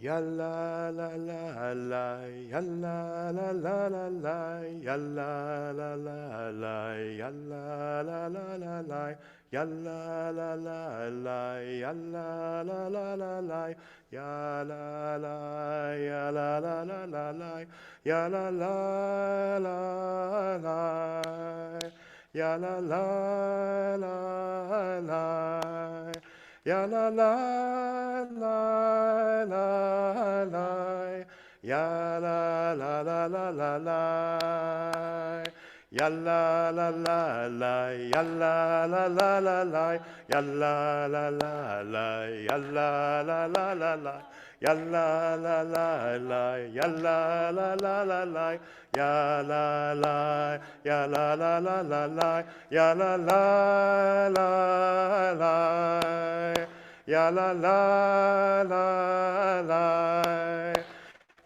Ya la la la la, ya la la la la la, ya la la la la, ya la la la la la, ya la la la la, ya la la la la la, ya la la, ya la la la la la, ya la la la la, ya la la la la. Ya la la la la la, ya la la la la la la, ya la la la la, ya la la la la la, ya la la la la, ya la la la la la. Ya la la la la, ya la la la la la, ya la la, ya la la la la la, ya la la la la, ya la la la la,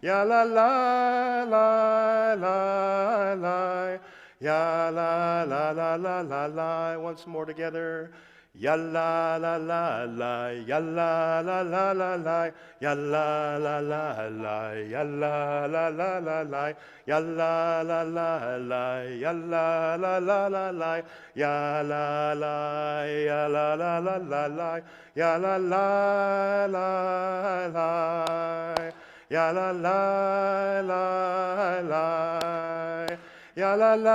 ya la la la la la, ya la la la la la la. Once more together. Ya la la la la, ya la la la la la, ya la la la la, ya la la la la la, ya la la la la, ya la la la la la, ya la la, ya la la la la la, ya la la la la, ya la la la la, ya la la la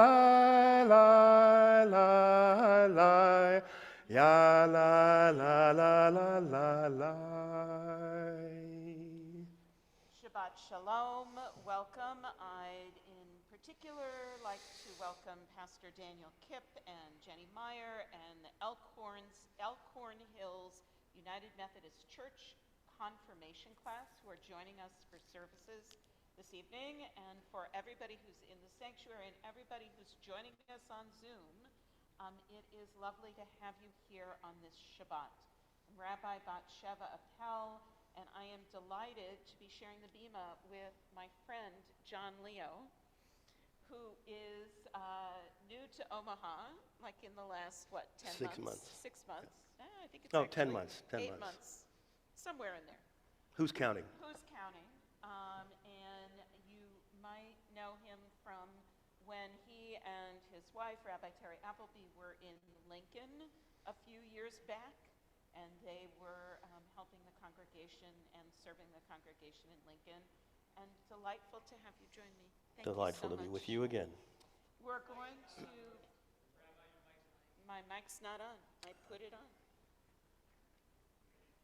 la la. Ya la la la la la la. Shabbat Shalom, welcome. I'd in particular like to welcome Pastor Daniel Kipp and Jenny Meyer and the Elkhorn Hills United Methodist Church confirmation class who are joining us for services this evening, and for everybody who's in the sanctuary and everybody who's joining us on Zoom. It is lovely to have you here on this Shabbat. I'm Rabbi Batsheva Appel, and I am delighted to be sharing the bima with my friend John Leo, who is new to Omaha, like in the last, 10 months? 6 months. I think it's 10 months. 8 months. Somewhere in there. Who's counting? Who's counting? And you might know him from when he and his wife, Rabbi Appel, were in Lincoln a few years back, and they were helping the congregation and serving the congregation in Lincoln. And delightful to have you join me. Thank Delightful you so to be much. with you again. We're going to... My mic's not on. I put it on.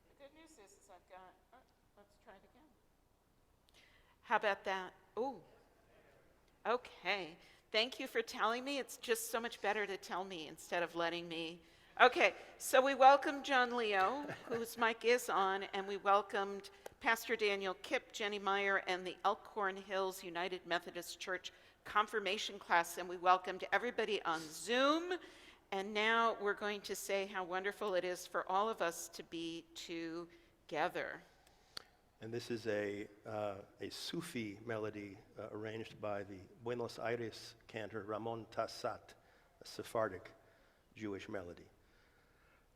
The good news is I've got... let's try it again. How about that? Ooh. Okay. Thank you for telling me. It's just so much better to tell me instead of letting me. Okay, so we welcomed John Leo, whose mic is on, and we welcomed Pastor Daniel Kipp, Jenny Meyer, and the Elkhorn Hills United Methodist Church confirmation class, and we welcomed everybody on Zoom. And now we're going to say how wonderful it is for all of us to be together. And this is a Sufi melody arranged by the Buenos Aires cantor Ramon Tassat, a Sephardic Jewish melody.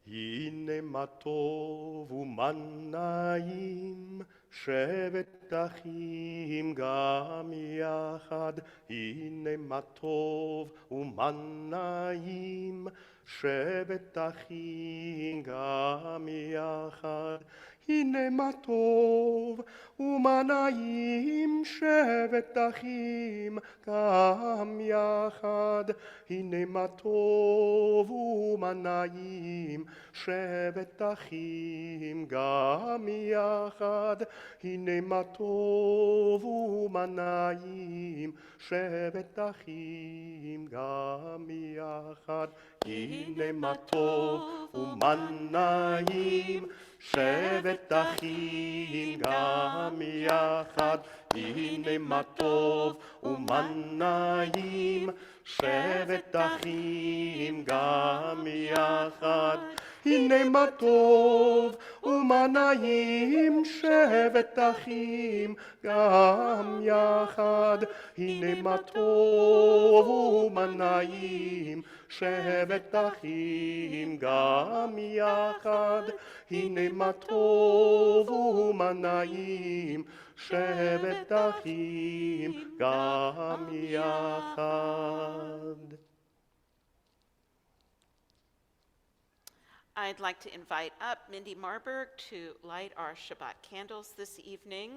Hine matov umanayim shevet achim gam yachad. Hine matov umanayim shevet achim gam yachad. הנה מה טוב ומנעים שבת אחים גם יחד. הנה מה טוב ומנעים שבת אחים גם יחד. הנה מה טוב ומנעים שבת אחים גם יחד. הנה מה טוב ומנעים שבת אחים גם יחד. הנה מה טוב ומנעים שבת אחים גם יחד. הנה מה טוב ומה נעים שבת אחים גם יחד. הנה מה טוב ומה נעים שבת אחים גם יחד. הנה מה טוב ומה נעים שבת אחים גם יחד. I'd like to invite up Mindy Marburg to light our Shabbat candles this evening.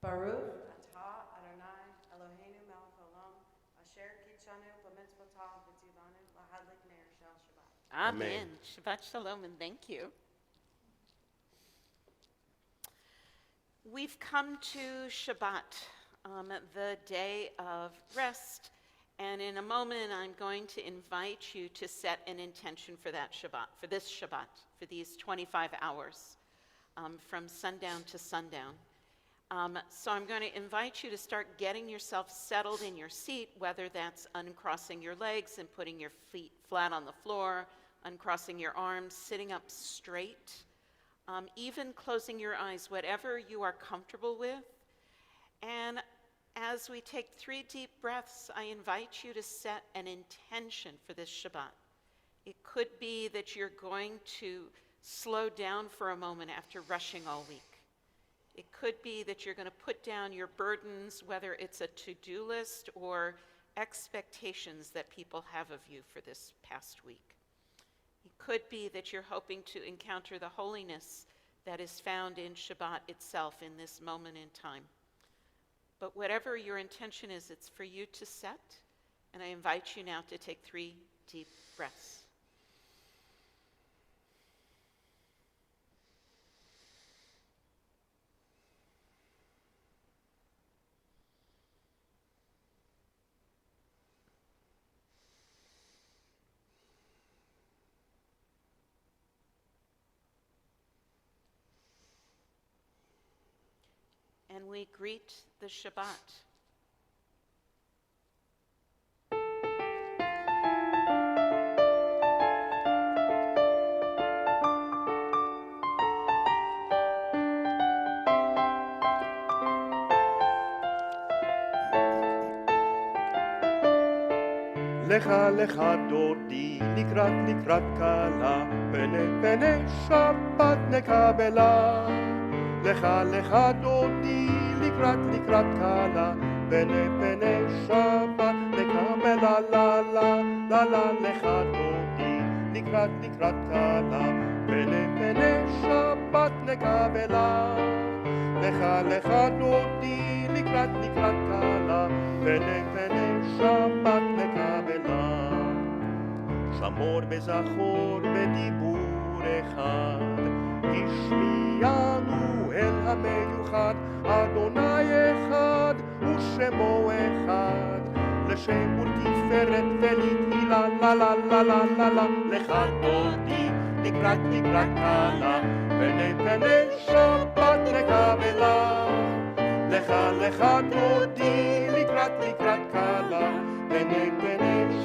Baruch atah Adonai Eloheinu melech haolam asher kitshanu b'mitzvotav v'tzivanu lahadlik ner shel Shabbat. Amen. Shabbat Shalom and thank you. We've come to Shabbat, the day of rest, and in a moment I'm going to invite you to set an intention for that Shabbat, for this Shabbat, for these 25 hours, from sundown to sundown. So I'm going to invite you to start getting yourself settled in your seat, whether that's uncrossing your legs and putting your feet flat on the floor, uncrossing your arms, sitting up straight, even closing your eyes, whatever you are comfortable with. And as we take 3 deep breaths, I invite you to set an intention for this Shabbat. It could be that you're going to slow down for a moment after rushing all week. It could be that you're going to put down your burdens, whether it's a to-do list or expectations that people have of you for this past week. It could be that you're hoping to encounter the holiness that is found in Shabbat itself in this moment in time. But whatever your intention is, it's for you to set, and I invite you now to take 3 deep breaths. And we greet the Shabbat. לך לך דודי לקראת כלה פני שבת נקבלה. לך לך דודי לקראת כלה פני שבת נקבלה. לה לך דודי לקראת כלה פני שבת נקבלה. לך דודי לקראת כלה פני שבת נקבלה. שמור וזכור בדיבור אחד, השמיענו אל המיוחד. אדוני אחד ושמו אחד, לשם ולתפארת ולתהילה. לה לך דודי לקראת כלה פני שבת נקבלה. לך דודי לקראת כלה פני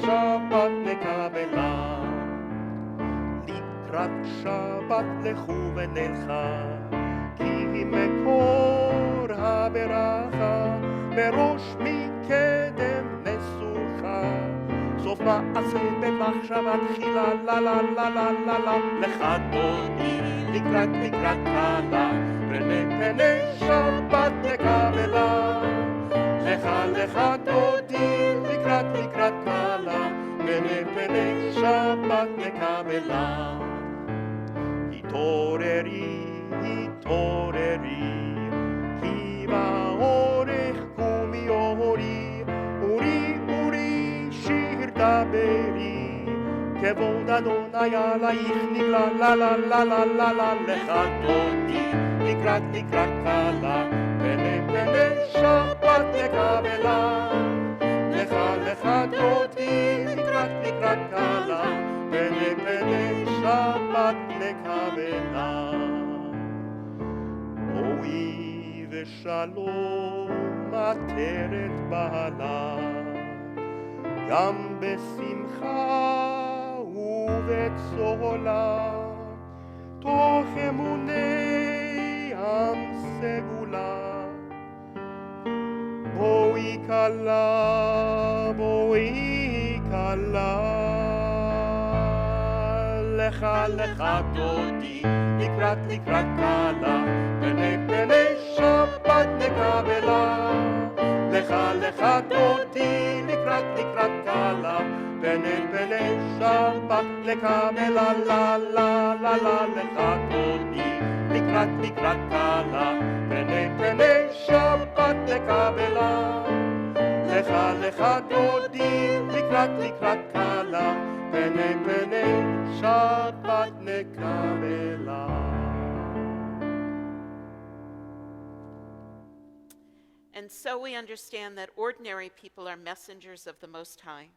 שבת נקבלה. לקראת שבת לכו ונלכה, כי היא מקור הברכה. בראש מקדם נסוכה, סוף מעשה במחשבה תחילה. לך דודי לקראת כלה פני שבת נקבלה. לך דודי לקראת כלה פני שבת נקבלה. התעוררי כי באורך קומי אורי שיר דברי. כבוד אדוני עלייך נגלה, לה לה לה לה לה לה, לך דודי לקראת כלה, פני שבת נקבלה. לך דודי לקראת כלה, פני שבת נקבלה. בואי ושלום עטרת בעלה, גם בשמחה ובצהלה, תוך אמוני עם סגולה. בואי כלה, בואי כלה, לך דודי לקראת כלה, פני שבת נקבלה. לך דודי לקראת כלה, פני שבת נקבלה. לה לה לה לה, לך דודי לקראת כלה, פני שבת נקבלה. לך דודי לקראת כלה, פני שבת נקבלה. And so we understand that ordinary people are messengers of the Most High.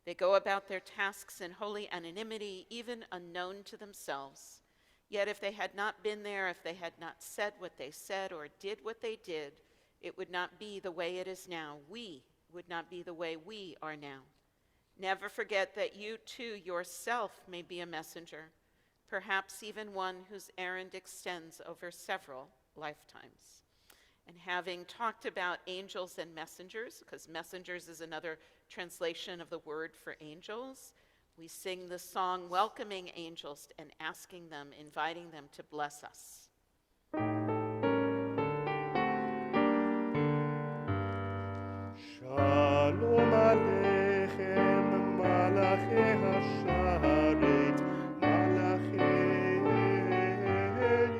They go about their tasks in holy anonymity, even unknown to themselves. Yet if they had not been there, if they had not said what they said or did what they did, it would not be the way it is now. We would not be the way we are now. Never forget that you too yourself may be a messenger, perhaps even one whose errand extends over several lifetimes. And having talked about angels and messengers, because messengers is another translation of the word for angels, we sing the song welcoming angels and asking them, inviting them to bless us. Shalom Aleichem, Malachei Hasharet, Malachei Elyon,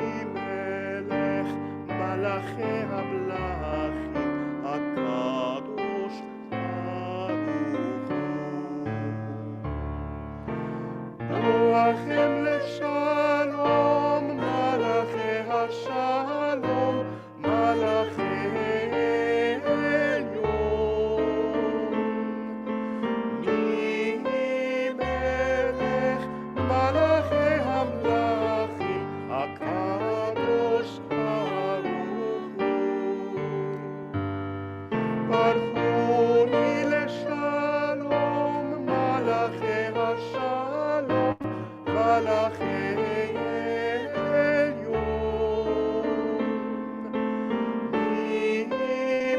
Mi-Melech, Malachei Hablachim, HaKadosh Baruch Hu. Boachem leshalom, Malachei Hashalom, Malachei Elyon, Mi-Melech, Malachei Hamlachim, HaKadosh Baruch Hu. Baruchuni leshalom, Malachei Hashalom, Malachei Elyon, Mi-Melech,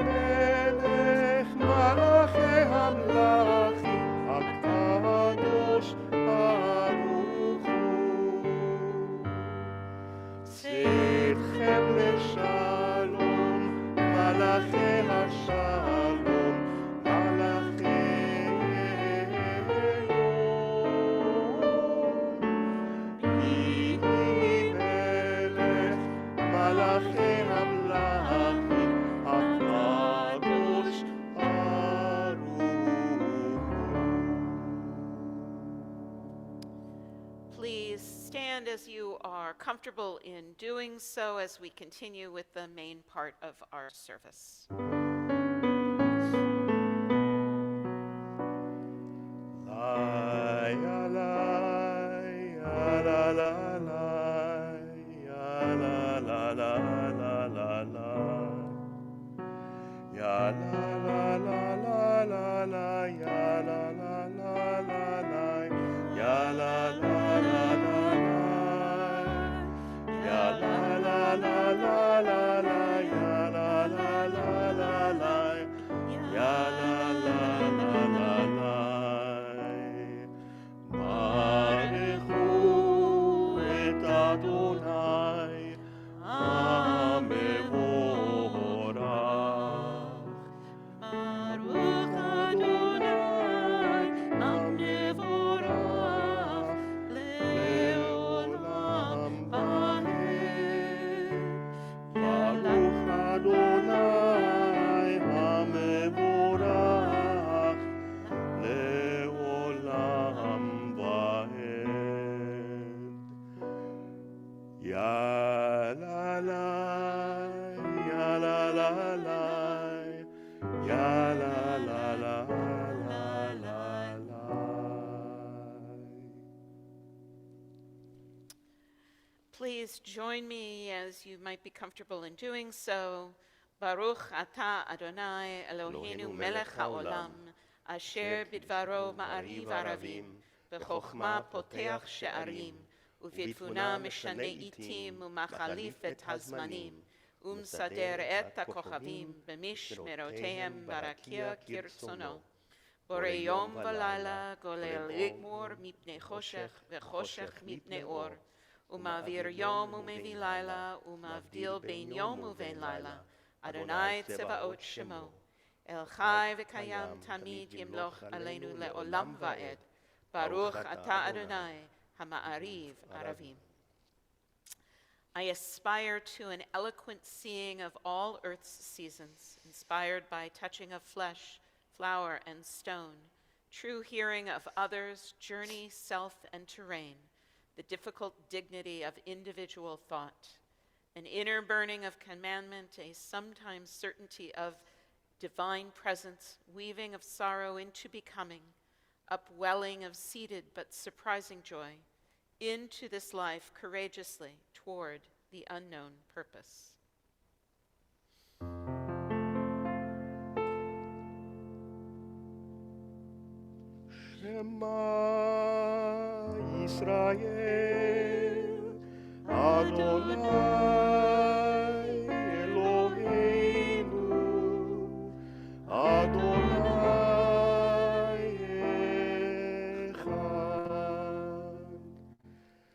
Malachei Hamlachim, HaKadosh Baruch Hu. Tzidchem leshalom, Malachei Hashalom, Malachei Elyon, Mi-Melech, Malachei Hamlachim, HaKadosh Baruch Hu. Please stand as you are comfortable in doing so as we continue with the main part of our service. Baruch Adonai Please join me as you might be comfortable in doing so. Baruch atah Adonai Eloheinu melech haolam, asher bidvaro ma'ariv aravim, b'chokhmah poteach she'arim, ובתבונה משנה עיתים ומחליף את הזמנים, ומסדר את הכוכבים במשמרותיהם ברקיע כרצונו. בורא יום ולילה גולל לגמור מפני חושך וחושך מפני אור, ומעביר יום ומביא לילה, ומבדיל בין יום ובין לילה, אדוני צבאות שמו. אל חי וקיים תמיד ימלוך עלינו לעולם ועד. ברוך אתה אדוני המעריב ערבים. I aspire to an eloquent seeing of all earth's seasons, inspired by touching of flesh, flower, and stone, true hearing of others, journey, self, and terrain, the difficult dignity of individual thought, an inner burning of commandment, a sometimes certainty of divine presence, weaving of sorrow into becoming, upwelling of seated but surprising joy, into this life courageously toward the unknown purpose. Shema Yisrael, Adonai Eloheinu, Adonai Echad.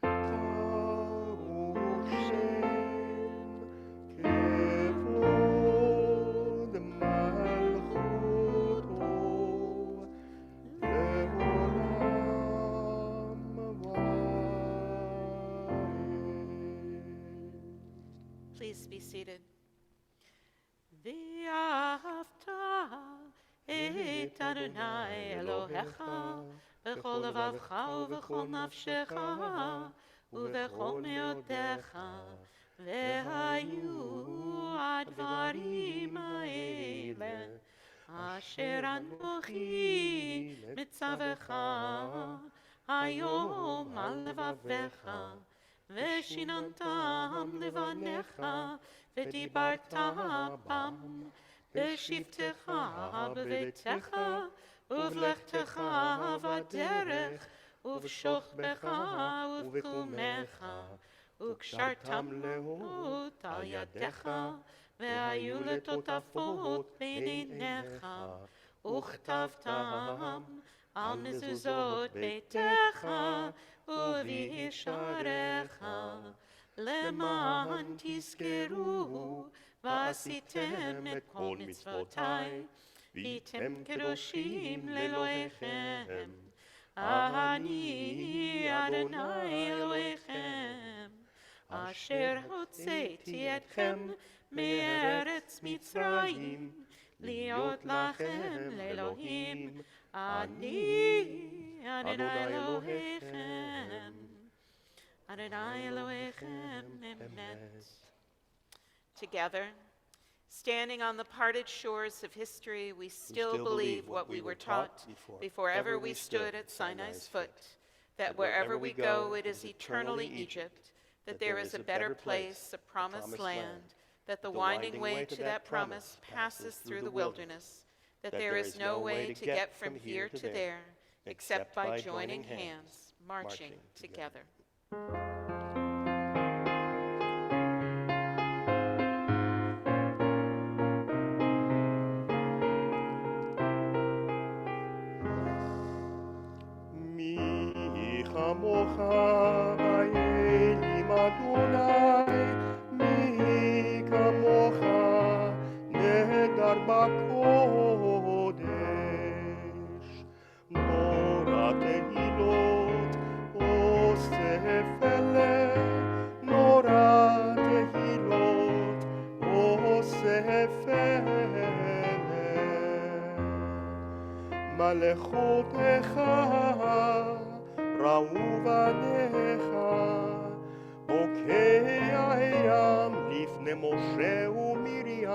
Baruch Shem Kevod Malchuto Leolam Va'ed. Please be seated. ואהבת את אדוני אלוהיך בכל לבבך ובכל נפשך ובכל מאודך, והיו הדברים האלה אשר אנוכי מצווך היום על לבביך, ושיננתם לבניך ודיברת בם בשבתך בביתך ובלכתך בדרך ובשוכבך ובקומך, וקשרתם לאות על ידיך והיו לטוטפות בין עיניך, וכתבתם על מזוזות ביתך ובישעריך, למען תזכרו ועשיתם את כל מצוותיי, והייתם קדושים לאלוהיכם. אני אדוני אלוהיכם, אשר הוצאתי אתכם מארץ מצרים, להיות לכם לאלוהים. אני אדוני אלוהיכם. Adonai Elohechem, Emet. Together, standing on the parted shores of history, we still believe what we were taught before ever we stood at Sinai's foot, that wherever we go it is eternally Egypt, that there is a better place, a promised land, that the winding way to that promise passes through the wilderness, that there is no way to get from here to there except by joining hands, marching together. מי כמוך באלים אדוני, מי כמוך נהדר בקודש, נורא תהילות עושה פלא, נורא תהילות עושה פלא. מלכותך ראו בניך, בוקע הים לפני משה ומרים,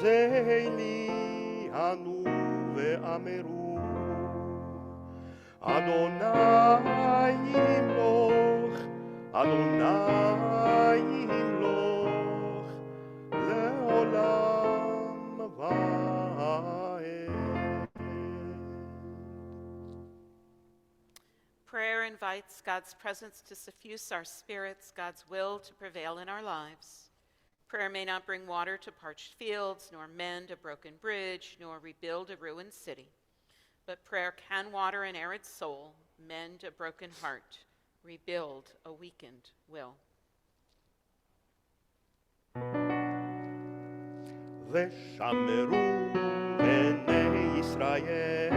זה לי ענו ואמרו, אדוני ימלוך אדוני ימלוך לעולם ועד. Prayer invites God's presence to suffuse our spirits, God's will to prevail in our lives. Prayer may not bring water to parched fields, nor mend a broken bridge, nor rebuild a ruined city. But prayer can water an arid soul, mend a broken heart, rebuild a weakened will. ושמרו בני ישראל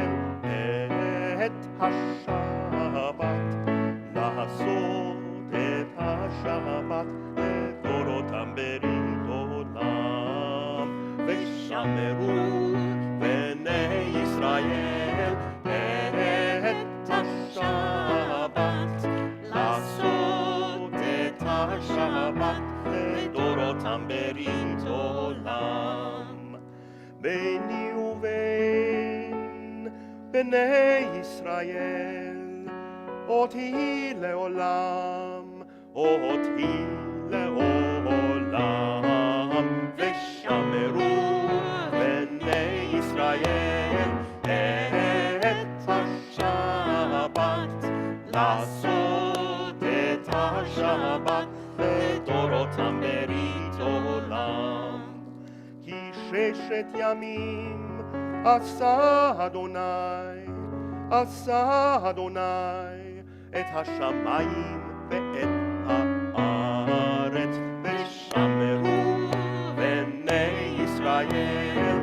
את השבת, לעשות את השבת לדורותם ברית עולם. ושמרו בני ישראל את השבת, לעשות את השבת לדורותם ברית עולם. ביני ובין בני ישראל אותי לעולם, אותי לעולם. ושמרו בני ישראל את השבת, לעשות את השבת לדורותם ברית עולם. כי ששת ימים עשה אדוני, עשה אדוני את השמיים ואת הארץ. ושמרו בני ישראל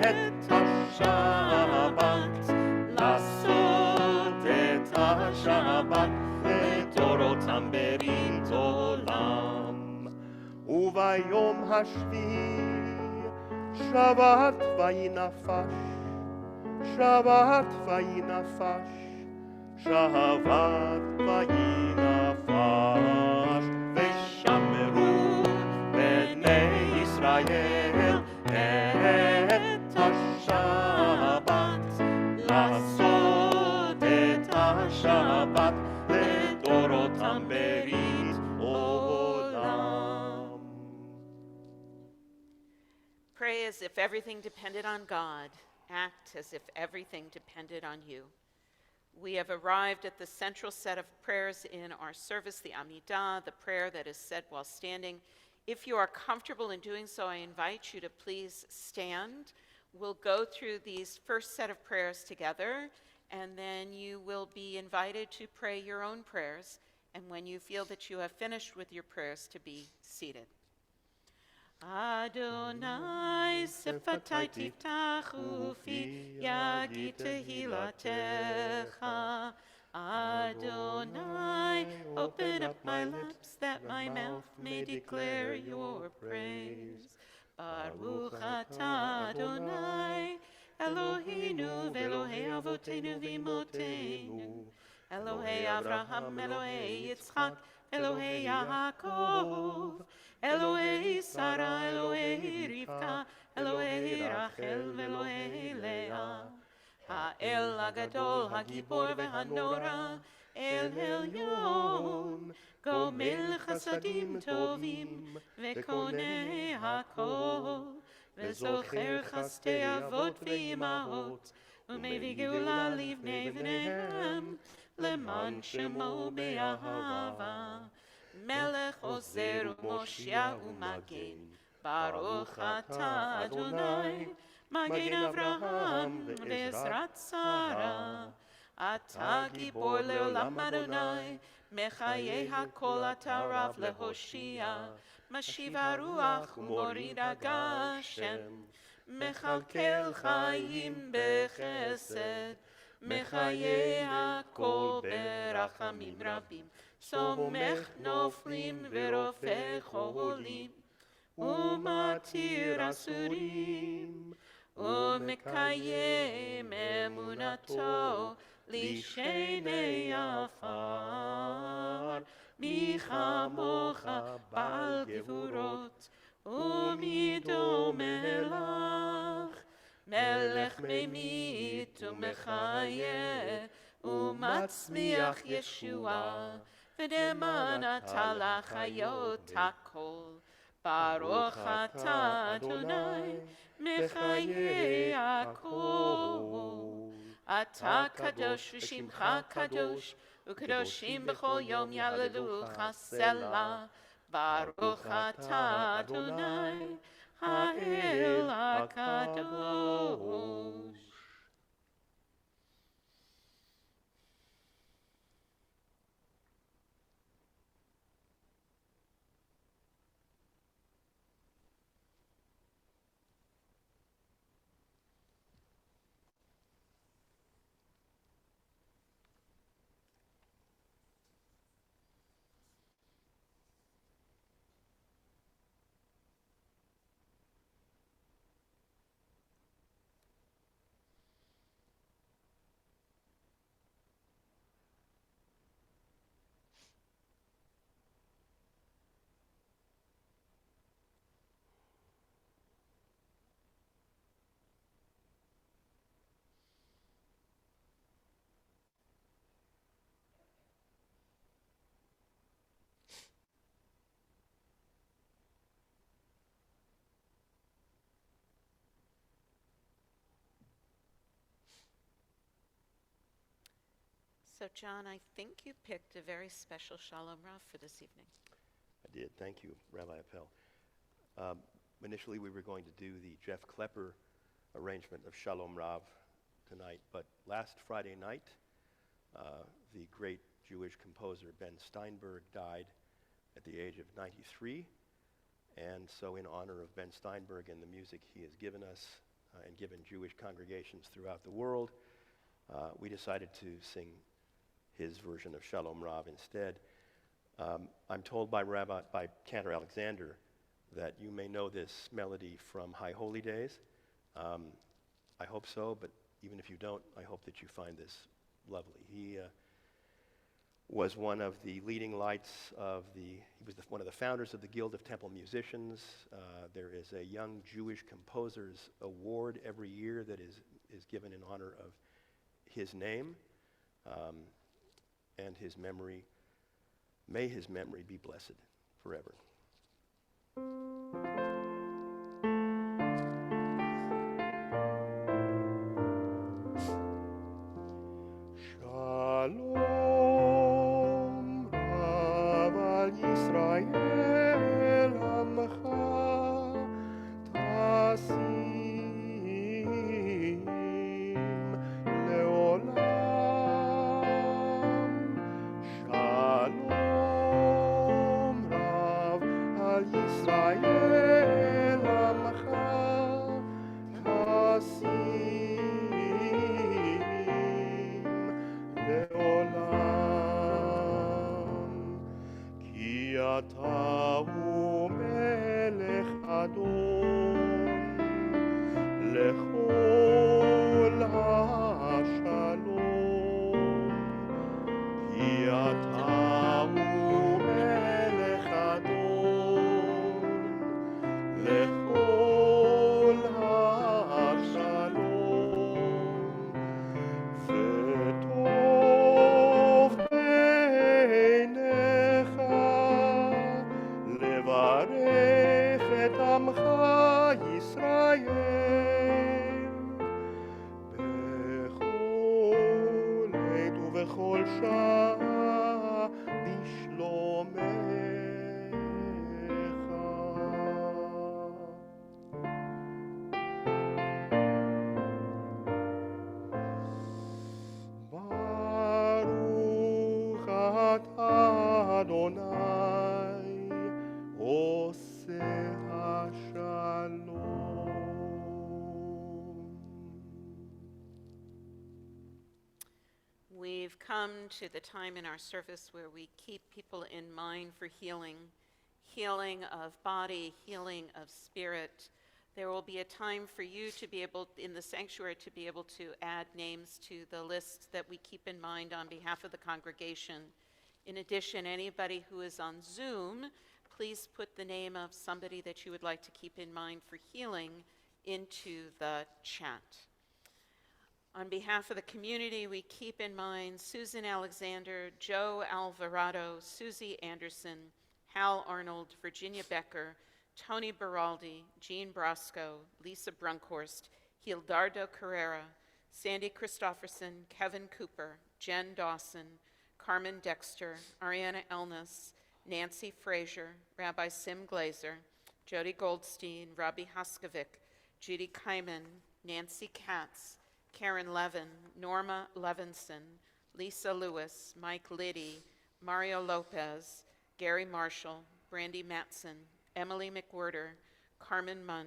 את השבת, לעשות את השבת לדורותם ברית עולם. וביום השביעי שבת וינפש, שבת וינפש, שבת וינפש. ושמרו בני ישראל את השבת, לעשות את השבת לדורותם ברית עולם. Pray as if everything depended on God. Act as if everything depended on you. We have arrived at the central set of prayers in our service, the Amidah, the prayer that is said while standing. If you are comfortable in doing so, I invite you to please stand. We'll go through these first set of prayers together, and then you will be invited to pray your own prayers, and when you feel that you have finished with your prayers, to be seated. Adonai sefatai tiftach ufi yagid tehilatecha. Adonai, open up my lips that my mouth may declare your praise. Baruch atah Adonai, Eloheinu ve'Elohei avotenu v'imotenu, Elohei Avraham, Elohei Yitzchak, Elohei Yaakov, Elohei Sarah, Elohei Rivka, Elohei Rachel, Elohei Leah. Ha'el Hagadol, Hagibor ve'Hanora, El Elyon, Gomel Chasadim Tovim, Ve'konei Hakol, Ve'zocher Chastei Avot ve'imahot, U'mevii geula livnei v'neihem, Leman shemo be'ahava. Melech ozer u'moshia u'magen, Baruch atah Adonai, Magen Avraham ve'ezrat Sarah. Atah gibor le'olam Adonai, Mechayei hakol atah rav lehoshia, Mashiv haruach u'morid hagashem, Mechalkel chayim bechesed, Mechayei hakol berachamim rabim, Somech noflim ve'rofeh cholim, Umatir asurim, Umekayem emunato lishenei afar. Mi chamocha ba'al gevurot, umido melach, melech memit umechayeh, umatzmiach Yeshua, ונאמן אתה לחיות הכל. ברוך אתה אדוני מחיי הכל. אתה קדוש ושמך קדוש, וקדושים בכל יום יהללוך סלה. ברוך אתה אדוני האל הקדוש. So, John, I think you picked a very special Shalom Rav for this evening. I did. Thank you, Rabbi Appel. Initially, we were going to do the Jeff Klepper arrangement of Shalom Rav tonight, but last Friday night, the great Jewish composer Ben Steinberg died at the age of 93, and so in honor of Ben Steinberg and the music he has given us and given Jewish congregations throughout the world, we decided to sing his version of Shalom Rav instead. I'm told by Cantor Alexander that you may know this melody from High Holy Days. I hope so, but even if you don't, I hope that you find this lovely. He was one of the leading lights he was one of the founders of the Guild of Temple Musicians. There is a Young Jewish Composers Award every year that is given in honor of his name and his memory. May his memory be blessed forever. Shalom Rav al Yisrael Amcha Tasim Leolam. Shalom Rav al Yisrael Amcha Tasim לעולם, כי אתה הוא מלך אדון לכל השלום, כי אתה הוא מלך אדון לכל השלום, וטוב בעיניך לברך את עמך ישראל בכל עת ובכל שעה בשלומך. ברוך אתה אדוני עושה השלום. We've come to the time in our service where we keep people in mind for healing of body, healing of spirit. There will be a time for you to be able, in the sanctuary, to be able to add names to the list that we keep in mind on behalf of the congregation. In addition, anybody who is on Zoom, please put the name of somebody that you would like to keep in mind for healing into the chat. On behalf of the community, we keep in mind Susan Alexander, Joe Alvarado, Susie Anderson, Hal Arnold, Virginia Becker, Tony Beraldi, Jean Brosco, Lisa Brunkhorst, Hildardo Carrera, Sandy Christofferson, Kevin Cooper, Jen Dawson, Carmen Dexter, Ariana Elnas, Nancy Frazier, Rabbi Sim Glazer, Jody Goldstein, Robbie Hoskovic, Judy Kyman, Nancy Katz, Karen Levin, Norma Levinson, Lisa Lewis, Mike Liddy, Mario Lopez, Gary Marshall, Brandy Matson, Emily McWhirter, Carmen Munn,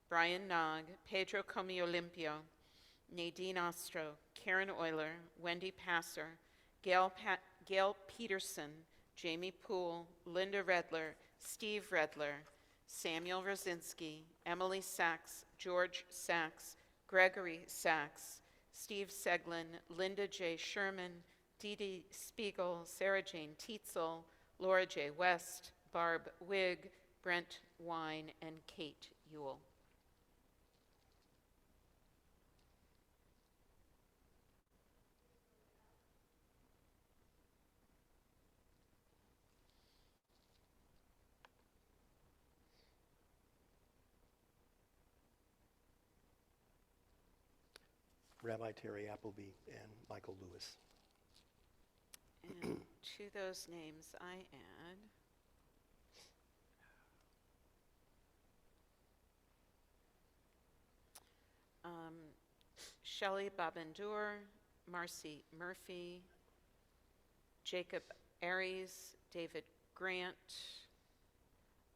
Brian Nog, Pedro Comio Limpio, Nadine Ostro, Karen Euler, Wendy Passer, Gail Peterson, Jamie Poole, Linda Redler, Steve Redler, Samuel Rosinski, Emily Sachs, George Sachs, Gregory Sachs, Steve Seglin, Linda J. Sherman, Dee Dee Spiegel, Sarah Jane Tietzel, Laura J. West, Barb Wigg, Brent Wine, and Kate Ewell. Rabbi Terry Appleby and Michael Lewis. And to those names I add Shelley Babendur, Marcy Murphy, Jacob Aries, David Grant,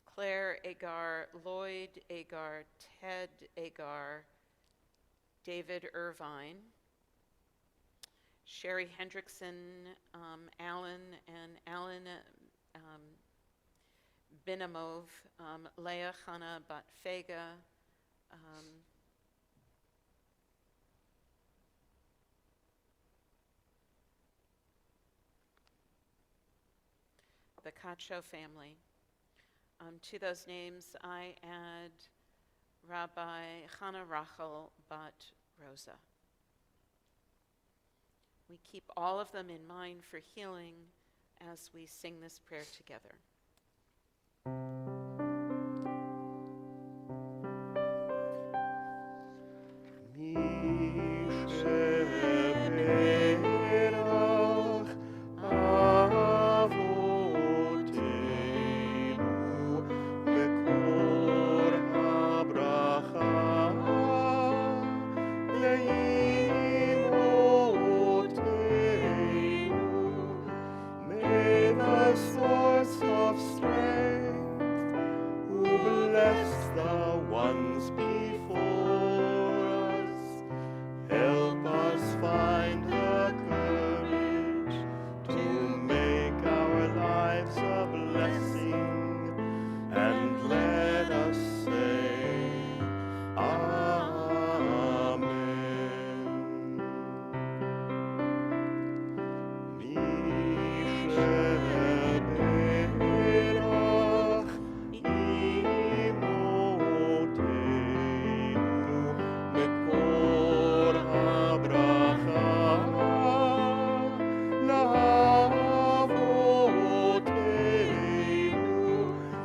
Claire Agar, Lloyd Agar, Ted Agar, David Irvine, Sherry Hendrickson, Alan and Alan Binamov, Leah Chana Batfega, the Cacho family. To those names, I add Rabbi Chana Rachel Bat Rosa. We keep all of them in mind for healing as we sing this prayer together.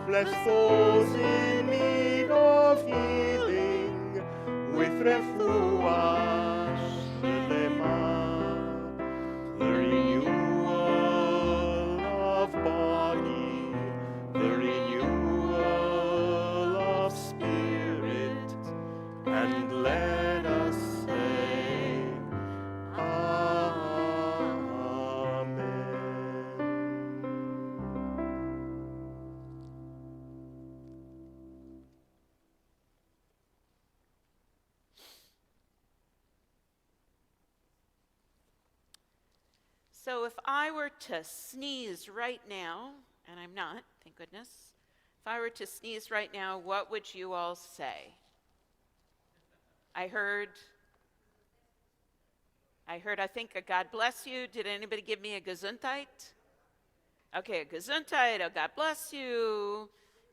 Bless those in need of healing with refuah shlema, the renewal of body, the renewal of spirit, and let us say, Amen. So if I were to sneeze right now, and I'm not, thank goodness, if I were to sneeze right now, what would you all say? I heard, I think a God bless you. Did anybody give me a Gesundheit? Okay, a Gesundheit, a God bless you.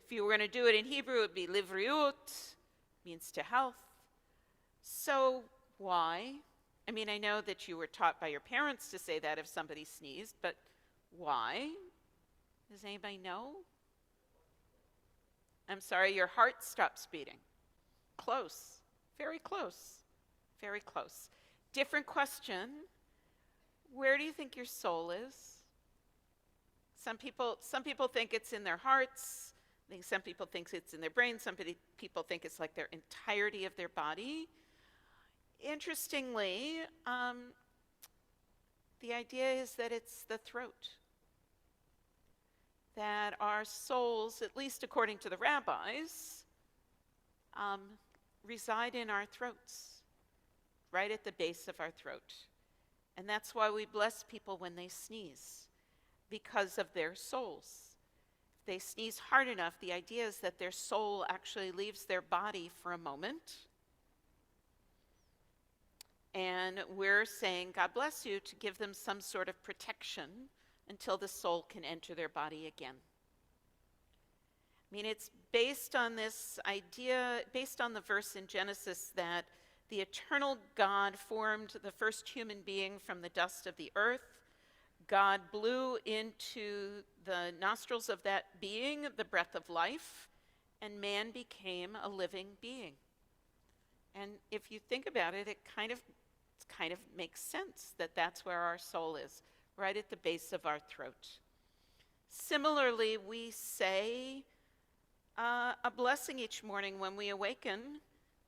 If you were going to do it in Hebrew, it would be livriut, means to health. So why I mean, I know that you were taught by your parents to say that if somebody sneezed, but why? Does anybody know? I'm sorry, your heart stops beating. Close, very close, very close. Different question. Where do you think your soul is? Some people think it's in their hearts. I think some people think it's in their brain. Some people think it's like their entirety of their body. Interestingly, the idea is that it's the throat. That our souls, at least according to the rabbis, reside in our throats, right at the base of our throat. And that's why we bless people when they sneeze, because of their souls. If they sneeze hard enough, the idea is that their soul actually leaves their body for a moment. And we're saying, God bless you, to give them some sort of protection until the soul can enter their body again. I mean, it's based on this idea, based on the verse in Genesis that the eternal God formed the first human being from the dust of the earth. God blew into the nostrils of that being the breath of life, and man became a living being. And if you think about it, it kind of makes sense that that's where our soul is, right at the base of our throat. Similarly, we say a blessing each morning when we awaken,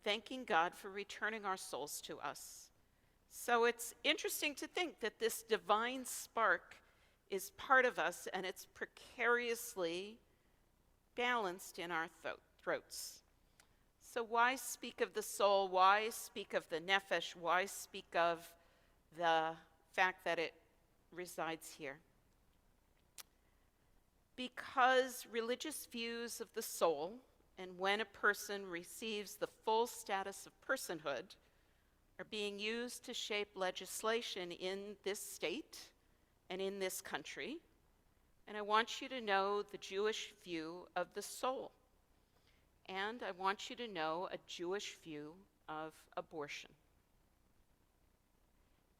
thanking God for returning our souls to us. So it's interesting to think that this divine spark is part of us, and it's precariously balanced in our throats. So why speak of the soul? Why speak of the nefesh? Why speak of the fact that it resides here? Because religious views of the soul, and when a person receives the full status of personhood, are being used to shape legislation in this state and in this country. And I want you to know the Jewish view of the soul. And I want you to know a Jewish view of abortion.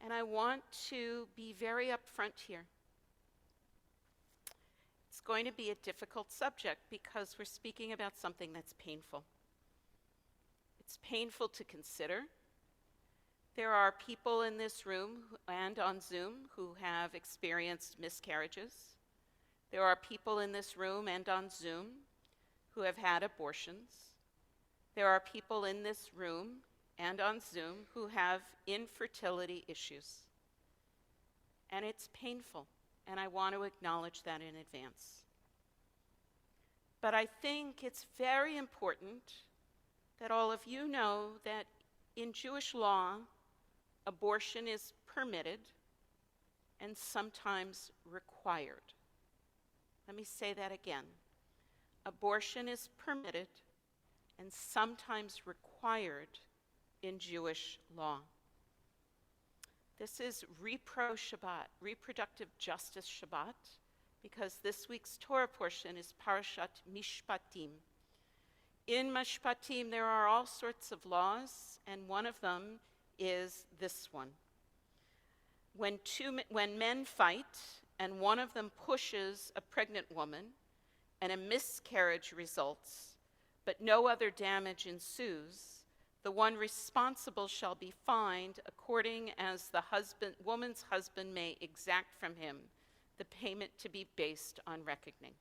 And I want to be very upfront here. It's going to be a difficult subject because we're speaking about something that's painful. It's painful to consider. There are people in this room and on Zoom who have experienced miscarriages. There are people in this room and on Zoom who have had abortions. There are people in this room and on Zoom who have infertility issues. And it's painful, and I want to acknowledge that in advance. But I think it's very important that all of you know that in Jewish law, abortion is permitted and sometimes required. Let me say that again. Abortion is permitted and sometimes required in Jewish law. This is Repro Shabbat, Reproductive Justice Shabbat, because this week's Torah portion is Parashat Mishpatim. In Mishpatim, there are all sorts of laws, and one of them is this one. When men fight and one of them pushes a pregnant woman and a miscarriage results, but no other damage ensues, the one responsible shall be fined according as the woman's husband may exact from him the payment to be based on reckoning.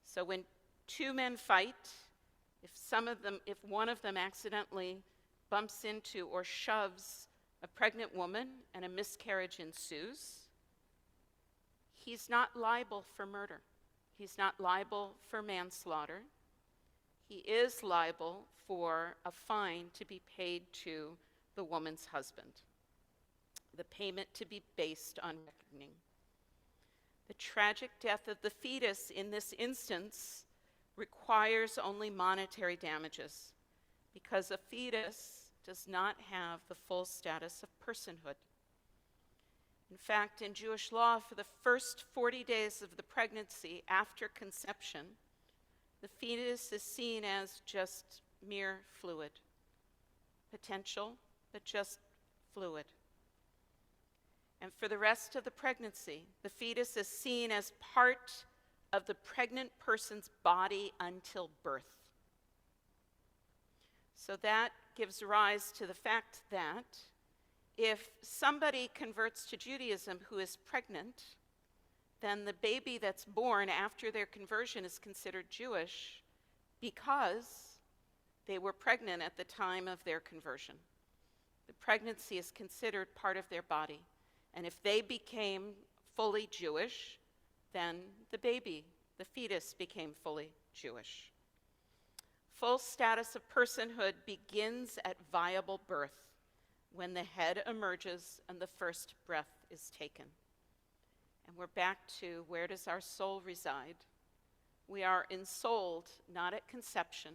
So when two men fight, if one of them accidentally bumps into or shoves a pregnant woman and a miscarriage ensues, he's not liable for murder. He's not liable for manslaughter. He is liable for a fine to be paid to the woman's husband. The payment to be based on reckoning. The tragic death of the fetus in this instance requires only monetary damages because a fetus does not have the full status of personhood. In fact, in Jewish law, for the first 40 days of the pregnancy after conception, the fetus is seen as just mere fluid, potential, but just fluid. And for the rest of the pregnancy, the fetus is seen as part of the pregnant person's body until birth. So that gives rise to the fact that if somebody converts to Judaism who is pregnant, then the baby that's born after their conversion is considered Jewish because they were pregnant at the time of their conversion. The pregnancy is considered part of their body. And if they became fully Jewish, then the baby, the fetus, became fully Jewish. Full status of personhood begins at viable birth, when the head emerges and the first breath is taken. And we're back to, where does our soul reside? We are ensouled not at conception,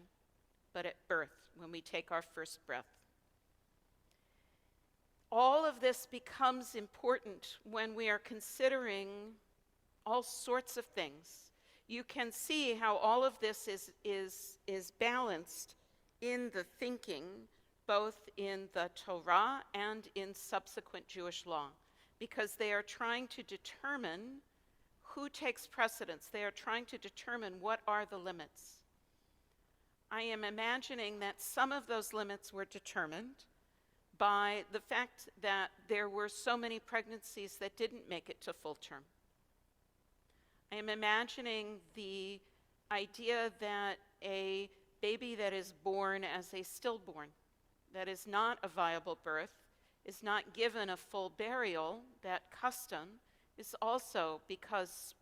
but at birth, when we take our first breath. All of this becomes important when we are considering all sorts of things. You can see how all of this is balanced in the thinking, both in the Torah and in subsequent Jewish law, because they are trying to determine who takes precedence. They are trying to determine what are the limits. I am imagining that some of those limits were determined by the fact that there were so many pregnancies that didn't make it to full term. I am imagining the idea that a baby that is born as a stillborn, that is not a viable birth, is not given a full burial, that custom is also because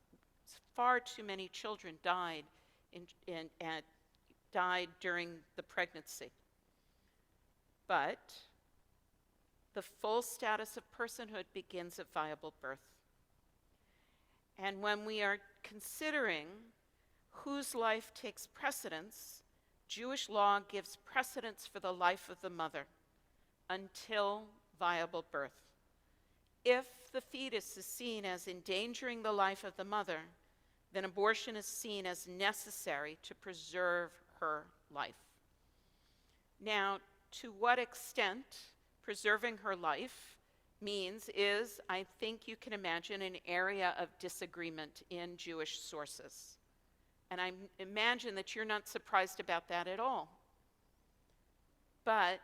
far too many children died died during the pregnancy. But the full status of personhood begins at viable birth. And when we are considering whose life takes precedence, Jewish law gives precedence for the life of the mother until viable birth. If the fetus is seen as endangering the life of the mother, then abortion is seen as necessary to preserve her life. Now, to what extent preserving her life means is, I think you can imagine, an area of disagreement in Jewish sources. And I imagine that you're not surprised about that at all. But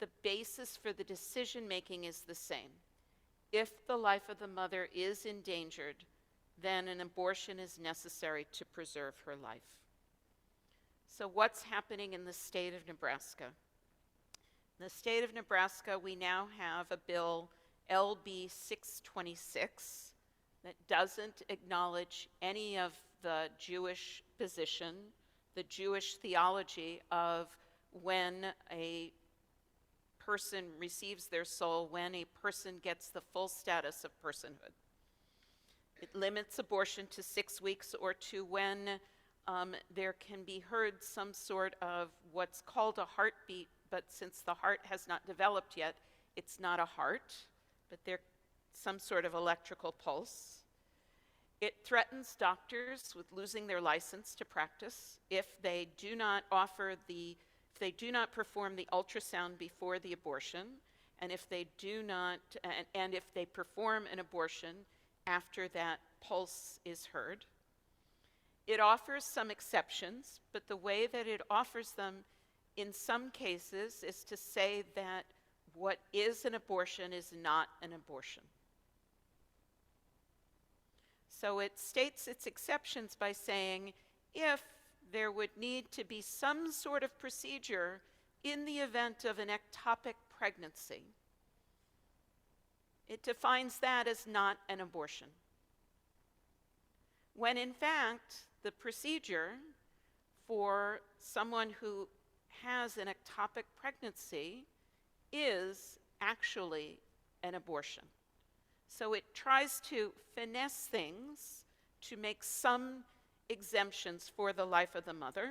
the basis for the decision-making is the same. If the life of the mother is endangered, then an abortion is necessary to preserve her life. So what's happening in the state of Nebraska? In the state of Nebraska, we now have a bill, LB 626, that doesn't acknowledge any of the Jewish position, the Jewish theology of when a person receives their soul, when a person gets the full status of personhood. It limits abortion to 6 weeks or to when there can be heard some sort of what's called a heartbeat, but since the heart has not developed yet, it's not a heart, but there's some sort of electrical pulse. It threatens doctors with losing their license to practice if they do not perform the ultrasound before the abortion, and if they perform an abortion after that pulse is heard. It offers some exceptions, but the way that it offers them in some cases is to say that what is an abortion is not an abortion. So it states its exceptions by saying if there would need to be some sort of procedure in the event of an ectopic pregnancy, it defines that as not an abortion. When in fact, the procedure for someone who has an ectopic pregnancy is actually an abortion. So it tries to finesse things to make some exemptions for the life of the mother,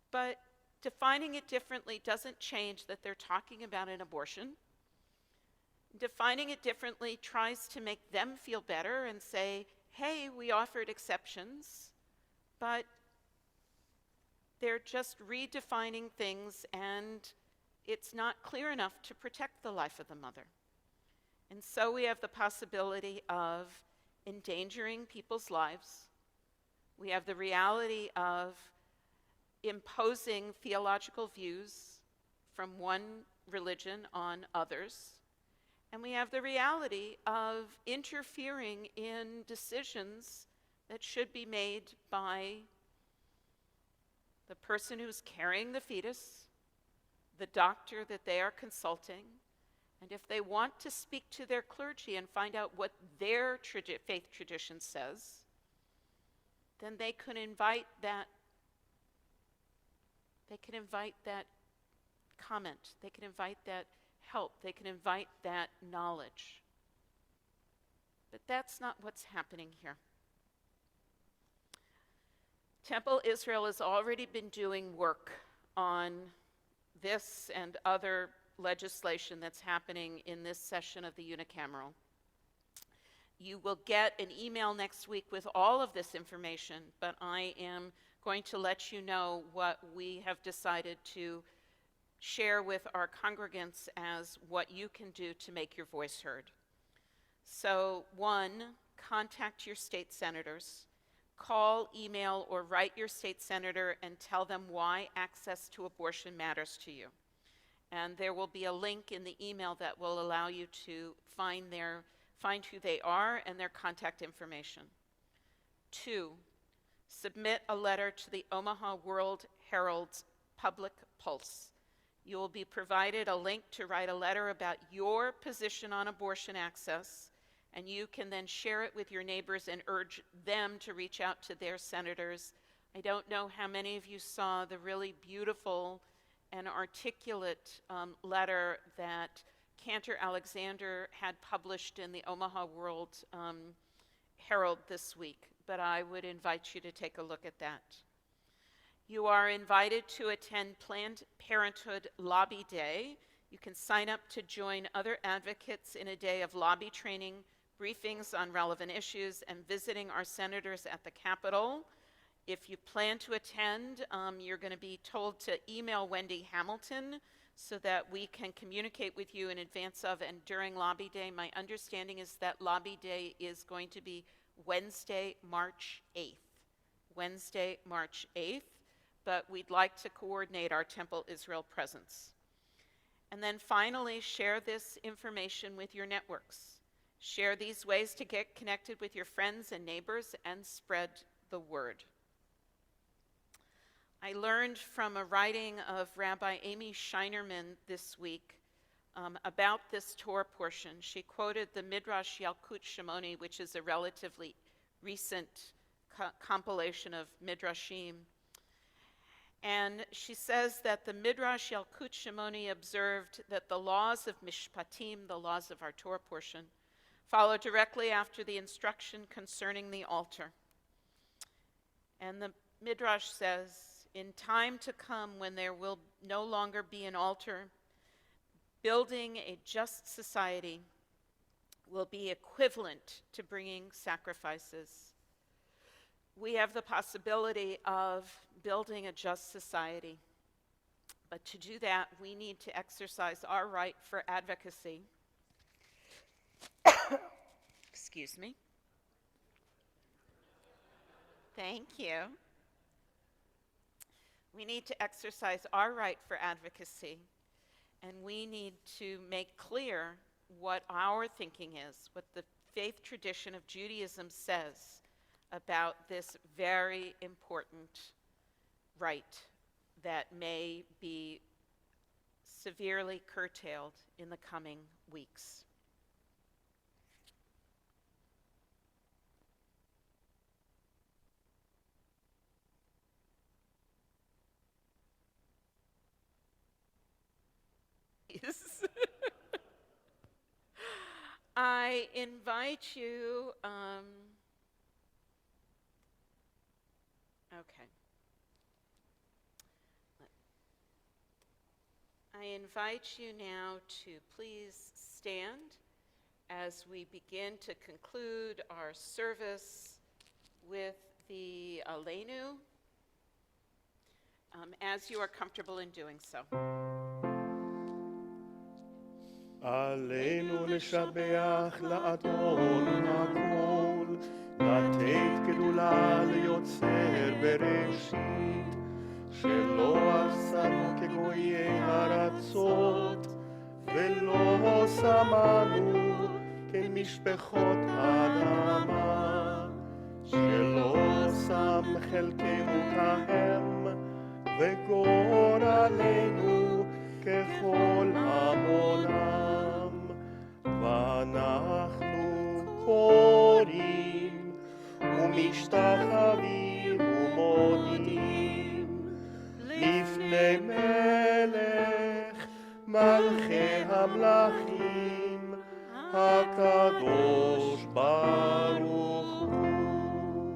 but defining it differently doesn't change that they're talking about an abortion. Defining it differently tries to make them feel better and say, hey, we offered exceptions, but they're just redefining things and it's not clear enough to protect the life of the mother. And so we have the possibility of endangering people's lives. We have the reality of imposing theological views from one religion on others. And we have the reality of interfering in decisions that should be made by the person who's carrying the fetus, the doctor that they are consulting, and if they want to speak to their clergy and find out what their faith tradition says, then they can invite that comment, they can invite that help, they can invite that knowledge. But that's not what's happening here. Temple Israel has already been doing work on this and other legislation that's happening in this session of the unicameral. You will get an email next week with all of this information, but I am going to let you know what we have decided to share with our congregants as what you can do to make your voice heard. So, 1, contact your state senators. Call, email, or write your state senator and tell them why access to abortion matters to you. And there will be a link in the email that will allow you to find who they are and their contact information. 2, submit a letter to the Omaha World Herald's Public Pulse. You will be provided a link to write a letter about your position on abortion access, and you can then share it with your neighbors and urge them to reach out to their senators. I don't know how many of you saw the really beautiful and articulate letter that Cantor Alexander had published in the Omaha World Herald this week, but I would invite you to take a look at that. You are invited to attend Planned Parenthood Lobby Day. You can sign up to join other advocates in a day of lobby training, briefings on relevant issues, and visiting our senators at the Capitol. If you plan to attend, you're going to be told to email Wendy Hamilton so that we can communicate with you in advance of and during Lobby Day. My understanding is that Lobby Day is going to be Wednesday, March 8th. Wednesday, March 8th, but we'd like to coordinate our Temple Israel presence. And then finally, share this information with your networks. Share these ways to get connected with your friends and neighbors and spread the word. I learned from a writing of Rabbi Amy Scheinerman this week about this Torah portion. She quoted the Midrash Yalkut Shimoni, which is a relatively recent compilation of Midrashim. And she says that the Midrash Yalkut Shimoni observed that the laws of Mishpatim, the laws of our Torah portion, follow directly after the instruction concerning the altar. And the Midrash says, in time to come when there will no longer be an altar, building a just society will be equivalent to bringing sacrifices. We have the possibility of building a just society, but to do that, we need to exercise our right for advocacy. Excuse me. Thank you. We need to exercise our right for advocacy, and we need to make clear what our thinking is, what the faith tradition of Judaism says about this very important right that may be severely curtailed in the coming weeks. I invite you, okay. I invite you now to please stand as we begin to conclude our service with the Aleinu, as you are comfortable in doing so. עלינו לשבח לאדון הכל, לתת גדולה ליוצר בראשית, שלא עשנו כגויי הארצות, ולא שמנו כמשפחות האדמה, שלא שם חלקנו כהם, וגורלנו ככל עמונם. ואנחנו קוראים ומשתחווים ומודים לפני מלך מלכי המלכים הקדוש ברוך הוא.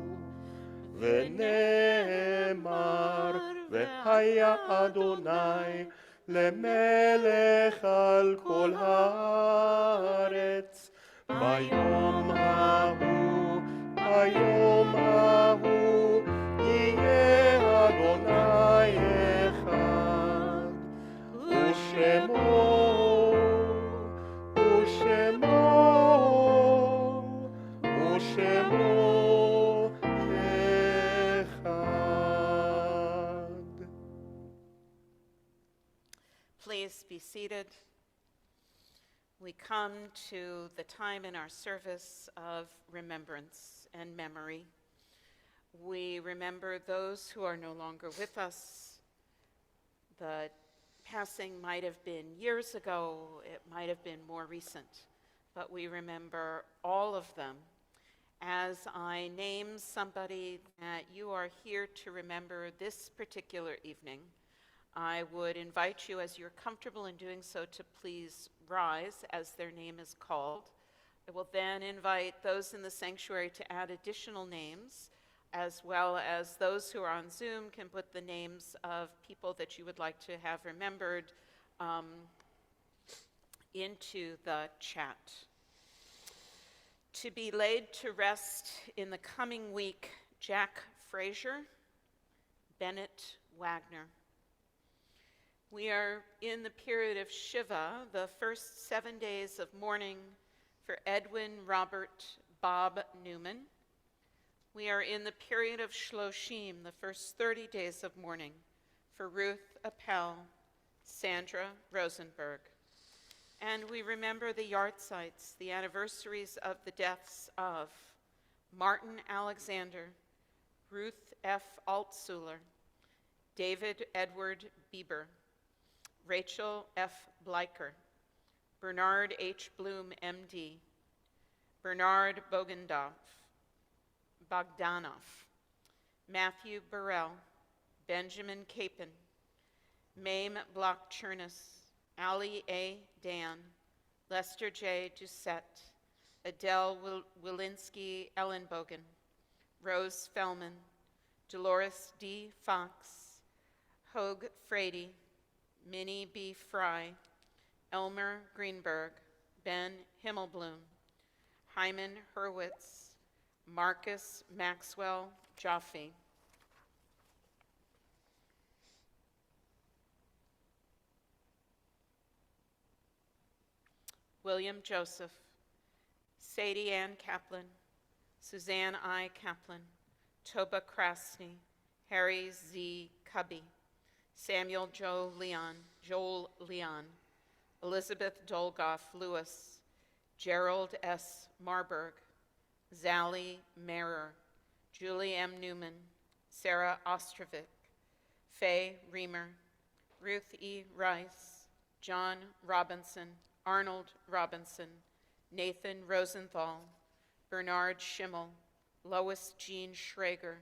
ונאמר והיה אדוני למלך על כל הארץ ביום ההוא, ביום ההוא יהיה אדוני אחד, ושמו אחד. Please be seated. We come to the time in our service of remembrance and memory. We remember those who are no longer with us. The passing might have been years ago, it might have been more recent, but we remember all of them. As I name somebody that you are here to remember this particular evening, I would invite you, as you're comfortable in doing so, to please rise as their name is called. I will then invite those in the sanctuary to add additional names, as well as those who are on Zoom can put the names of people that you would like to have remembered into the chat. To be laid to rest in the coming week, Jack Frazier, Bennett Wagner. We are in the period of Shiva, the first 7 days of mourning for Edwin Robert Bob Newman. We are in the period of Shloshim, the first 30 days of mourning for Ruth Appel, Sandra Rosenberg. And we remember the yahrzeits, the anniversaries of the deaths of Martin Alexander, Ruth F. Altzuler, David Edward Bieber, Rachel F. Bleicher, Bernard H. Bloom, M.D., Bernard Bogdanov, Matthew Burrell, Benjamin Capon, Mame Bloch-Chernus, Ali A. Dan, Lester J. Doucette, Adele Wilinski Ellenbogen, Rose Fellman, Dolores D. Fox, Hogue Frady, Minnie B. Fry, Elmer Greenberg, Ben Himmelblum, Hyman Hurwitz, Marcus Maxwell Jaffe. William Joseph, Sadie Ann Kaplan, Suzanne I. Kaplan, Toba Krasny, Harry Z. Cubby, Samuel Joel Leon, Elizabeth Dolgoff Lewis, Gerald S. Marburg, Zally Marer, Julie M. Newman, Sarah Ostrovic, Faye Reamer, Ruth E. Rice, John Robinson, Arnold Robinson, Nathan Rosenthal, Bernard Schimmel, Lois Jean Schrager,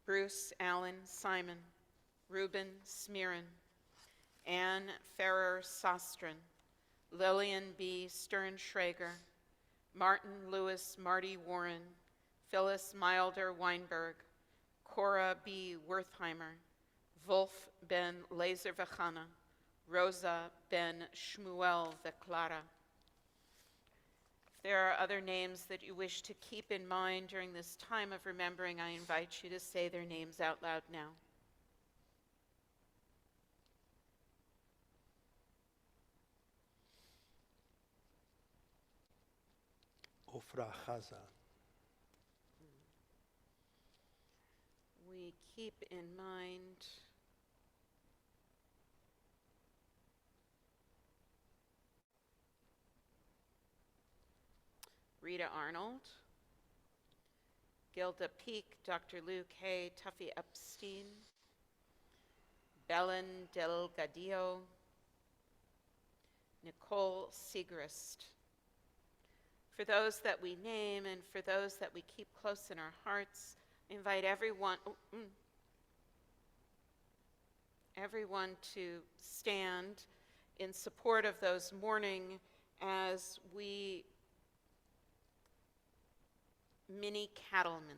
Bruce Allen Simon, Reuben Smirin, Anne Ferrer Sostrin, Lillian B. Stern-Schrager, Martin Lewis Marty Warren, Phyllis Milder Weinberg, Cora B. Wertheimer, Wolf Ben Laser Vachana, Rosa Ben Shmuel Veclara. If there are other names that you wish to keep in mind during this time of remembering, I invite you to say their names out loud now. Ofra Chaza. We keep in mind Rita Arnold, Gilda Peak, Dr. Luke Hay, Tuffy Epstein, Belen Delgadillo, Nicole Segrist. For those that we name and for those that we keep close in our hearts, I invite everyone to stand in support of those mourning as we mini cattlemen.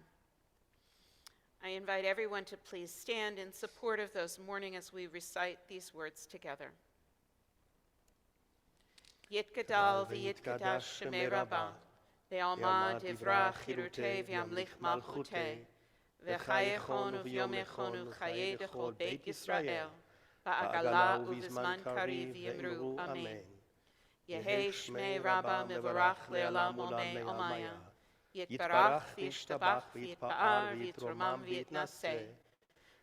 I invite everyone to please stand in support of those mourning as we recite these words together. Yitgadal v'yitgadash shemei Rabba, ve'alma divrach chirutei v'yamlich malchutei, v'chayechon u'vyomechon u'chayei dechol beit Yisrael, ba'agala u'vizman kariv v'yimru, Amen. Yehei shmei Rabba mevorach le'olam omei omaya, Yitbarach v'yishtabach v'yitpa'ar v'yitromam v'yitnaseh,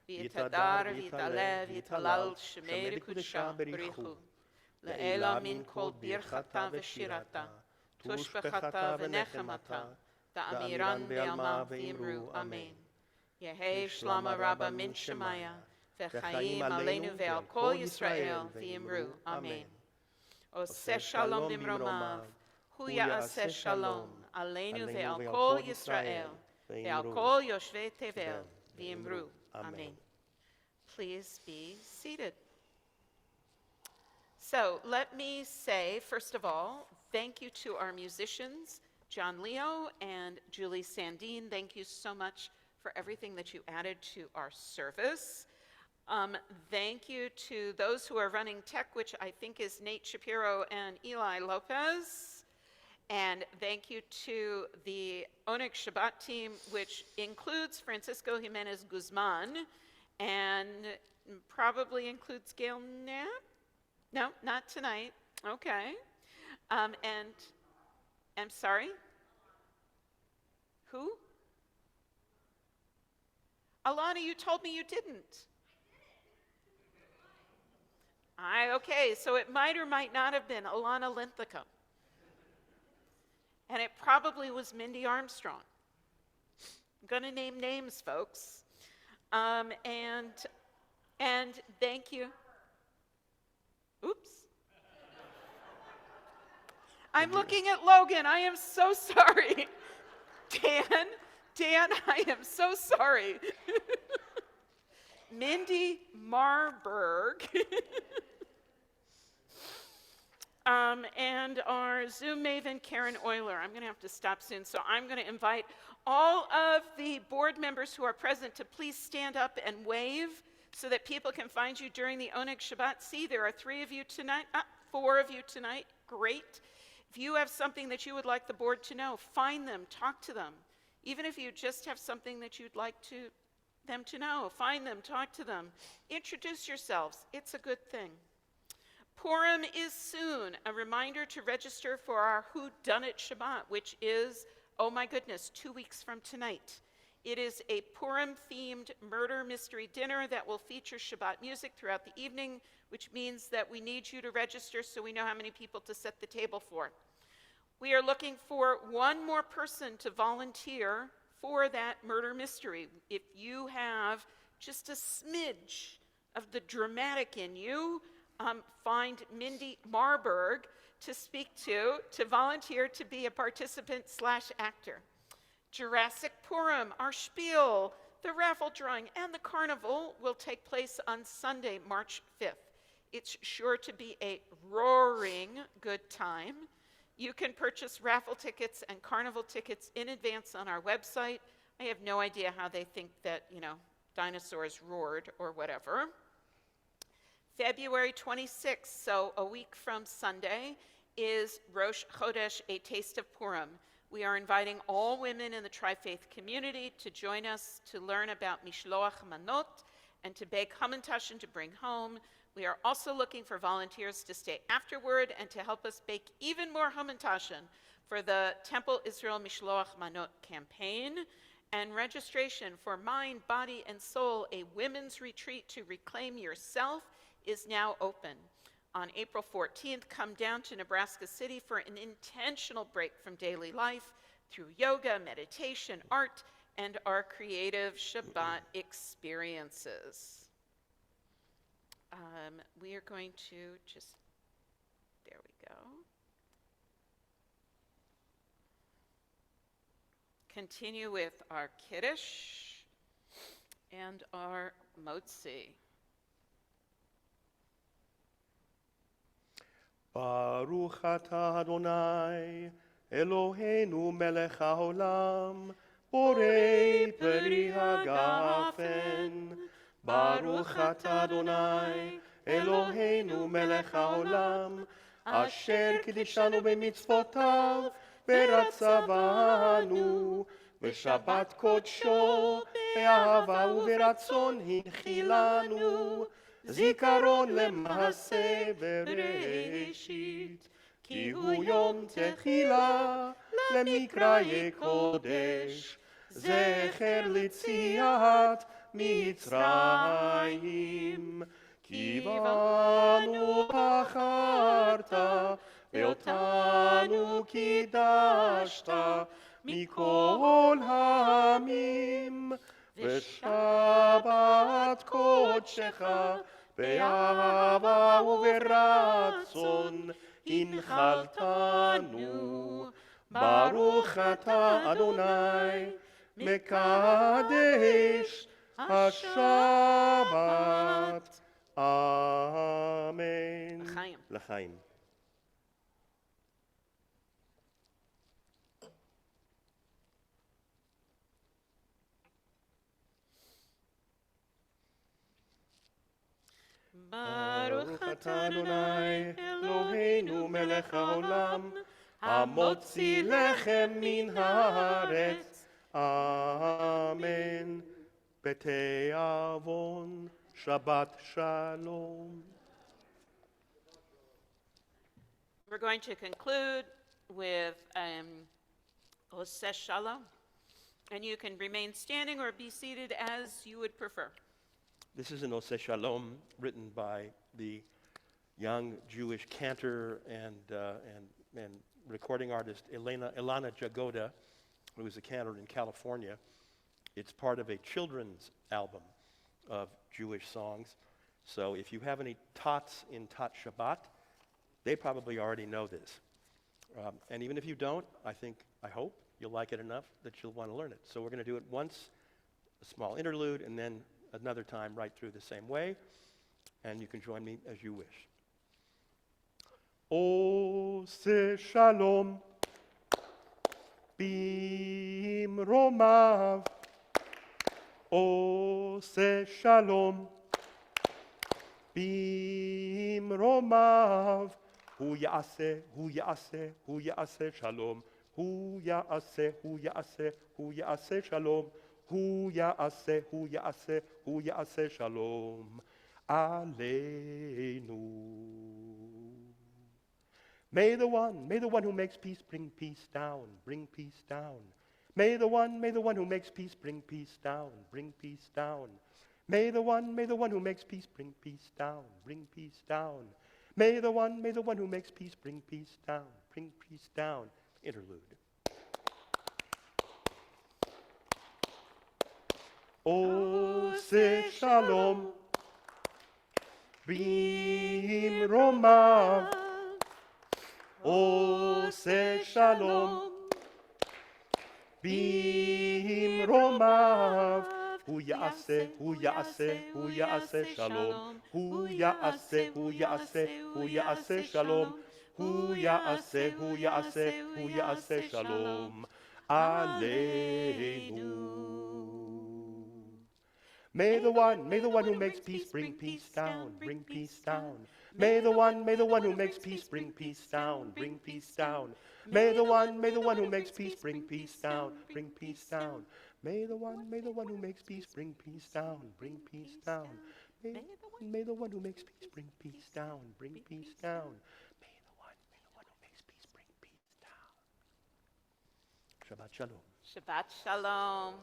v'yitadar v'yitalev v'yitalal shemei rikudshah b'richu, le'ela min kol birchata v'shirata, tushbechata v'nechemata, v'amiran be'alma v'yimru, Amen. Yehei shlama Rabba min shemaya, v'chaim aleinu ve'al kol Yisrael v'yimru, Amen. Oseh shalom b'mromav, hu ya'aseh shalom, aleinu ve'al kol Yisrael, ve'al kol yoshvei tevel, v'yimru, Amen. Please be seated. So let me say, first of all, thank you to our musicians, John Leo and Julie Sandene. Thank you so much for everything that you added to our service. Thank you to those who are running tech, which I think is Nate Shapiro and Eli Lopez. And thank you to the Onyx Shabbat team, which includes Francisco Jimenez Guzman and probably includes Gail Knapp. No, not tonight. Okay. And I'm sorry? Who? Alana, you told me you didn't. Okay, so it might or might not have been Alana Linthicum. And it probably was Mindy Armstrong. I'm going to name names, folks. And thank you. Oops. I'm looking at Logan. I am so sorry. Dan, I am so sorry. Mindy Marburg. And our Zoom maven, Karen Euler. I'm going to have to stop soon, so I'm going to invite all of the board members who are present to please stand up and wave so that people can find you during the Onyx Shabbat. See, there are 4 of you tonight. Great. If you have something that you would like the board to know, find them, talk to them. Even if you just have something that you'd like them to know, find them, talk to them. Introduce yourselves. It's a good thing. Purim is soon. A reminder to register for our Who Done It Shabbat, which is, oh my goodness, 2 weeks from tonight. It is a Purim-themed murder mystery dinner that will feature Shabbat music throughout the evening, which means that we need you to register so we know how many people to set the table for. We are looking for one more person to volunteer for that murder mystery. If you have just a smidge of the dramatic in you, find Mindy Marburg to speak to volunteer to be a participant/actor. Jurassic Purim, our spiel, the raffle drawing, and the carnival will take place on Sunday, March 5th. It's sure to be a roaring good time. You can purchase raffle tickets and carnival tickets in advance on our website. I have no idea how they think that, dinosaurs roared or whatever. February 26th, so a week from Sunday, is Rosh Chodesh, a Taste of Purim. We are inviting all women in the Tri-Faith community to join us to learn about Mishloach Manot and to bake Hamantash and to bring home. We are also looking for volunteers to stay afterward and to help us bake even more hamantashen for the Temple Israel Mishloach Manot campaign, and registration for Mind, Body, and Soul, a women's retreat to reclaim yourself, is now open. On April 14th, come down to Nebraska City for an intentional break from daily life through yoga, meditation, art, and our creative Shabbat experiences. We are going to just, there we go. Continue with our Kiddush and our Motzi. Baruch atah Adonai, Eloheinu melech haolam, borei peri hagafen. Baruch atah Adonai, Eloheinu melech haolam, asher kiddushanu b'mitzvotav, v'ratzah banu, v'shabbat kodsho, be'ahava u'v'ratzon hinchilanu, zikaron lema'aseh bereshit, ki hu yom techila lemikra kodesh, zecher litziat Mitzrayim, ki banu bacharta, ve'otanu kidashta, mikol ha'amim, ve'shabbat kodshecha, be'ahava u'v'ratzon, hinchaltanu, baruch atah Adonai, mekadesh HaShabbat. Amen. L'chaim. L'chaim. Baruch atah Adonai, Eloheinu melech haolam, hamotzi lechem min haaretz. Amen. B'tei avon, Shabbat Shalom. We're going to conclude with Oseh Shalom, and you can remain standing or be seated as you would prefer. This is an Oseh Shalom written by the young Jewish cantor and recording artist Ilana Jagoda, who is a cantor in California. It's part of a children's album of Jewish songs. So if you have any tots in Tot Shabbat, they probably already know this. And even if you don't, I hope you'll like it enough that you'll want to learn it. So we're going to do it once, a small interlude, and then another time right through the same way. And you can join me as you wish. Oseh Shalom b'imromav, Oseh Shalom b'imromav, hu ya'aseh shalom, hu ya'aseh shalom, hu ya'aseh shalom aleinu. May the one who makes peace bring peace down, bring peace down. May the one who makes peace bring peace down, bring peace down. May the one who makes peace bring peace down, bring peace down. May the one who makes peace bring peace down, bring peace down. Interlude. Oseh Shalom b'imromav, Oseh Shalom b'imromav, hu ya'aseh shalom, hu ya'aseh shalom, hu ya'aseh shalom aleinu. May the one who makes peace bring peace down, bring peace down. May the one who makes peace bring peace down, bring peace down. May the one who makes peace bring peace down, bring peace down. May the one who makes peace bring peace down, bring peace down. May the one who makes peace bring peace down. Bring peace down. May the one who makes peace bring peace down. Shabbat shalom. Shabbat shalom.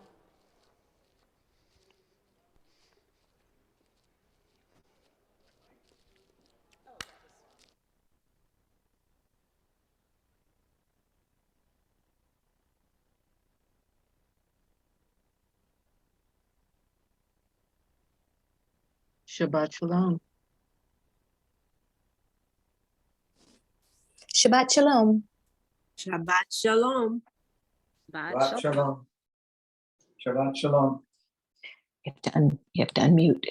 Shabbat shalom. Shabbat shalom. Shabbat shalom. Shabbat shalom. Shabbat shalom. You have to unmute.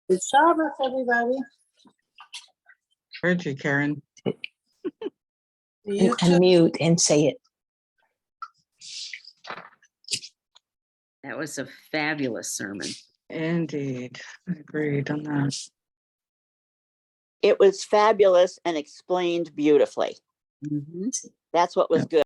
Good Shabbat, everybody. Heard you, Karen. And unmute and say it. That was a fabulous sermon. Indeed. Agreed on that. It was fabulous and explained beautifully. Mhm. That's what was Yep. good.